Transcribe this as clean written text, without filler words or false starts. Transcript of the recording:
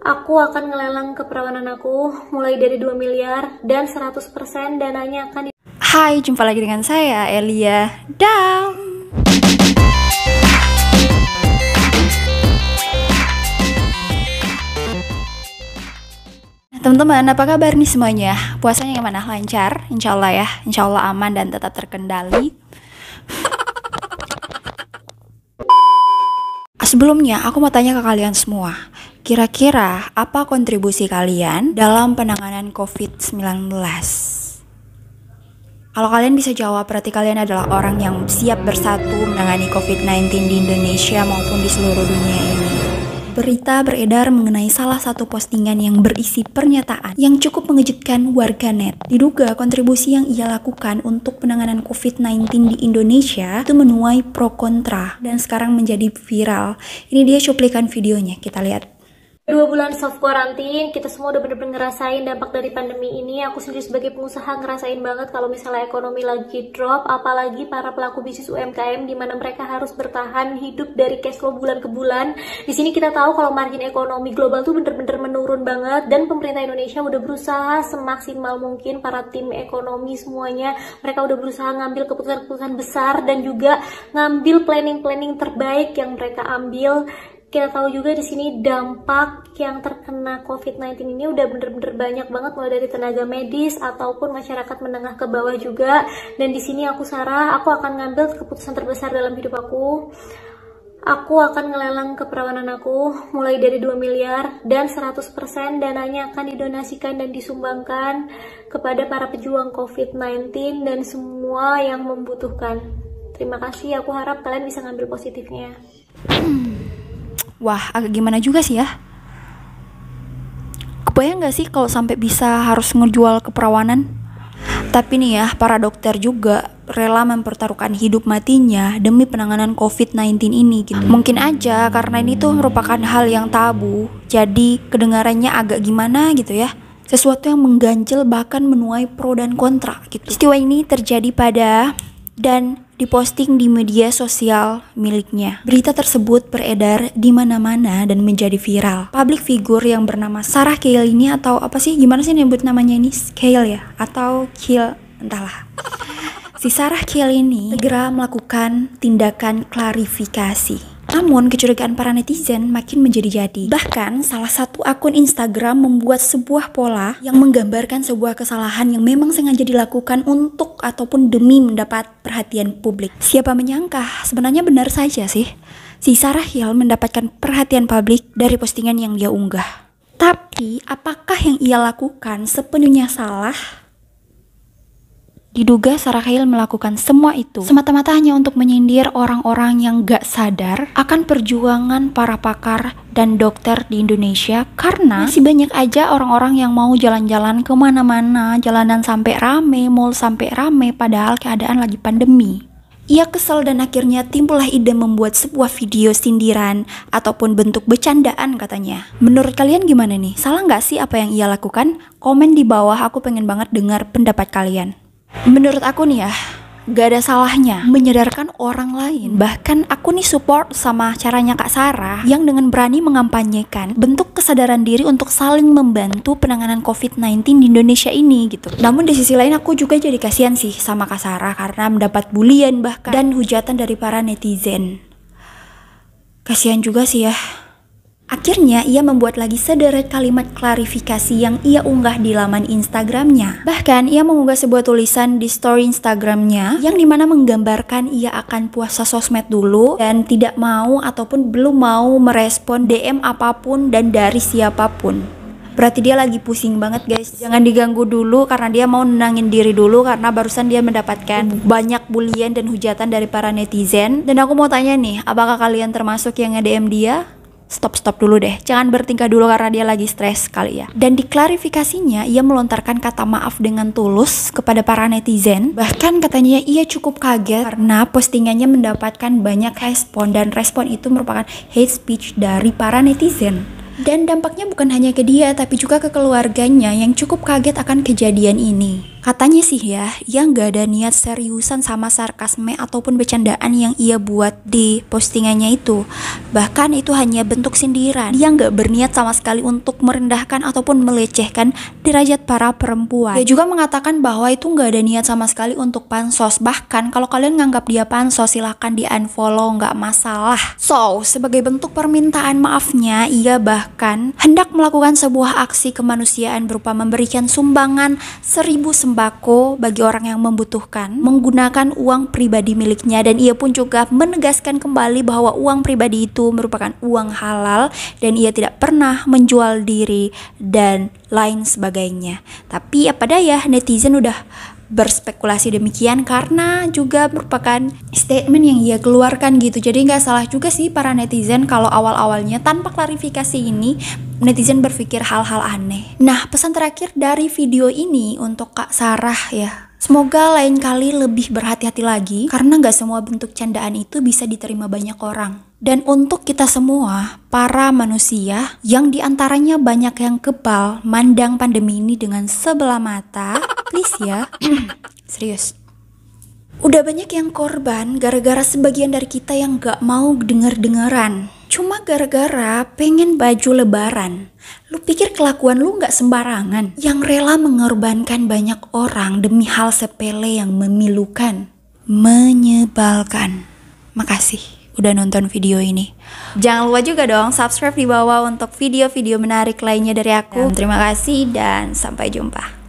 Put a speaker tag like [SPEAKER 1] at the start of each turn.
[SPEAKER 1] aku akan ngelelang keperawanan aku mulai dari 2 miliar dan 100% dananya akan
[SPEAKER 2] Hai, jumpa lagi dengan saya, Elia Dam. Teman-teman, apa kabar nih semuanya? Puasanya gimana? Lancar? Insya Allah ya, insya Allah aman dan tetap terkendali. Sebelumnya, aku mau tanya ke kalian semua. Kira-kira apa kontribusi kalian dalam penanganan COVID-19? Kalau kalian bisa jawab, berarti kalian adalah orang yang siap bersatu menangani COVID-19 di Indonesia maupun di seluruh dunia ini. Berita beredar mengenai salah satu postingan yang berisi pernyataan yang cukup mengejutkan warganet. Diduga kontribusi yang ia lakukan untuk penanganan COVID-19 di Indonesia itu menuai pro kontra dan sekarang menjadi viral. Ini dia cuplikan videonya, kita lihat.
[SPEAKER 1] 2 bulan self quarantine, kita semua udah bener-bener ngerasain dampak dari pandemi ini. Aku sendiri sebagai pengusaha ngerasain banget kalau misalnya ekonomi lagi drop, apalagi para pelaku bisnis UMKM di mana mereka harus bertahan hidup dari cash flow bulan ke bulan. Di sini kita tahu kalau margin ekonomi global tuh bener-bener menurun banget, dan pemerintah Indonesia udah berusaha semaksimal mungkin, para tim ekonomi semuanya mereka udah berusaha ngambil keputusan-keputusan besar dan juga ngambil planning-planning terbaik yang mereka ambil. Kita tahu juga di sini dampak yang terkena COVID-19 ini udah bener-bener banyak banget, mulai dari tenaga medis ataupun masyarakat menengah ke bawah juga. Dan di sini aku Sarah, aku akan ngambil keputusan terbesar dalam hidup aku. Aku akan ngelelang keperawanan aku mulai dari 2 miliar dan 100% dananya akan didonasikan dan disumbangkan kepada para pejuang COVID-19 dan semua yang membutuhkan. Terima kasih, aku harap kalian bisa ngambil positifnya.
[SPEAKER 2] Wah, agak gimana juga sih ya. Kebayang gak sih kalau sampai bisa harus ngejual keperawanan? Tapi nih ya, para dokter juga rela mempertaruhkan hidup matinya demi penanganan COVID-19 ini gitu. Mungkin aja karena ini tuh merupakan hal yang tabu, jadi kedengarannya agak gimana gitu ya. Sesuatu yang mengganjal bahkan menuai pro dan kontra gitu. Peristiwa ini terjadi pada dan diposting di media sosial miliknya. Berita tersebut beredar di mana-mana dan menjadi viral. Public figure yang bernama Sarah Kale ini, atau apa sih, gimana sih nyebut namanya ini? Kale ya? Atau Kale? Entahlah. Si Sarah Kale ini segera melakukan tindakan klarifikasi. Namun kecurigaan para netizen makin menjadi-jadi. Bahkan salah satu akun Instagram membuat sebuah pola yang menggambarkan sebuah kesalahan yang memang sengaja dilakukan untuk ataupun demi mendapat perhatian publik. Siapa menyangka, sebenarnya benar saja sih, si Sarah Kale mendapatkan perhatian publik dari postingan yang dia unggah. Tapi apakah yang ia lakukan sepenuhnya salah? Diduga Sarah Kale melakukan semua itu semata-mata hanya untuk menyindir orang-orang yang gak sadar akan perjuangan para pakar dan dokter di Indonesia, karena masih banyak aja orang-orang yang mau jalan-jalan kemana-mana, jalanan sampai rame, mall sampai rame, padahal keadaan lagi pandemi. Ia kesal dan akhirnya timbullah ide membuat sebuah video sindiran ataupun bentuk bercandaan katanya. Menurut kalian gimana nih? Salah nggak sih apa yang ia lakukan? Komen di bawah, aku pengen banget dengar pendapat kalian. Menurut aku nih ya, gak ada salahnya menyadarkan orang lain. Bahkan aku nih support sama caranya Kak Sarah yang dengan berani mengampanyekan bentuk kesadaran diri untuk saling membantu penanganan COVID-19 di Indonesia ini gitu. Namun di sisi lain aku juga jadi kasihan sih sama Kak Sarah karena mendapat bulian bahkan dan hujatan dari para netizen. Kasihan juga sih ya. Akhirnya ia membuat lagi sederet kalimat klarifikasi yang ia unggah di laman Instagramnya. Bahkan ia mengunggah sebuah tulisan di story Instagramnya yang dimana menggambarkan ia akan puasa sosmed dulu dan tidak mau ataupun belum mau merespon DM apapun dan dari siapapun. Berarti dia lagi pusing banget guys. Jangan diganggu dulu karena dia mau nenangin diri dulu karena barusan dia mendapatkan banyak bulian dan hujatan dari para netizen. Dan aku mau tanya nih, apakah kalian termasuk yang nge-DM dia? Stop dulu deh, jangan bertingkah dulu karena dia lagi stres kali ya. Dan di klarifikasinya ia melontarkan kata maaf dengan tulus kepada para netizen. Bahkan katanya ia cukup kaget karena postingannya mendapatkan banyak respon, dan respon itu merupakan hate speech dari para netizen. Dan dampaknya bukan hanya ke dia tapi juga ke keluarganya yang cukup kaget akan kejadian ini. Katanya sih ya, ia nggak ada niat seriusan sama sarkasme ataupun bercandaan yang ia buat di postingannya itu. Bahkan itu hanya bentuk sindiran. Dia nggak berniat sama sekali untuk merendahkan ataupun melecehkan derajat para perempuan. Dia juga mengatakan bahwa itu nggak ada niat sama sekali untuk pansos. Bahkan kalau kalian nganggap dia pansos, silahkan di unfollow, nggak masalah. So, sebagai bentuk permintaan maafnya, ia bahkan hendak melakukan sebuah aksi kemanusiaan berupa memberikan sumbangan 1000 sembako bagi orang yang membutuhkan menggunakan uang pribadi miliknya, dan ia pun juga menegaskan kembali bahwa uang pribadi itu merupakan uang halal dan ia tidak pernah menjual diri dan lain sebagainya. Tapi apa daya, netizen udah berspekulasi demikian karena juga merupakan statement yang ia keluarkan gitu. Jadi nggak salah juga sih para netizen kalau awal-awalnya tanpa klarifikasi ini netizen berpikir hal-hal aneh. Nah, pesan terakhir dari video ini untuk Kak Sarah ya, semoga lain kali lebih berhati-hati lagi karena nggak semua bentuk candaan itu bisa diterima banyak orang. Dan untuk kita semua, para manusia yang diantaranya banyak yang kebal mandang pandemi ini dengan sebelah mata, please ya, serius. Udah banyak yang korban gara-gara sebagian dari kita yang gak mau denger-dengeran. Cuma gara-gara pengen baju lebaran. Lu pikir kelakuan lu gak sembarangan? Yang rela mengorbankan banyak orang demi hal sepele yang memilukan, menyebalkan. Makasih udah nonton video ini. Jangan lupa juga dong subscribe di bawah untuk video-video menarik lainnya dari aku. Terima kasih dan sampai jumpa.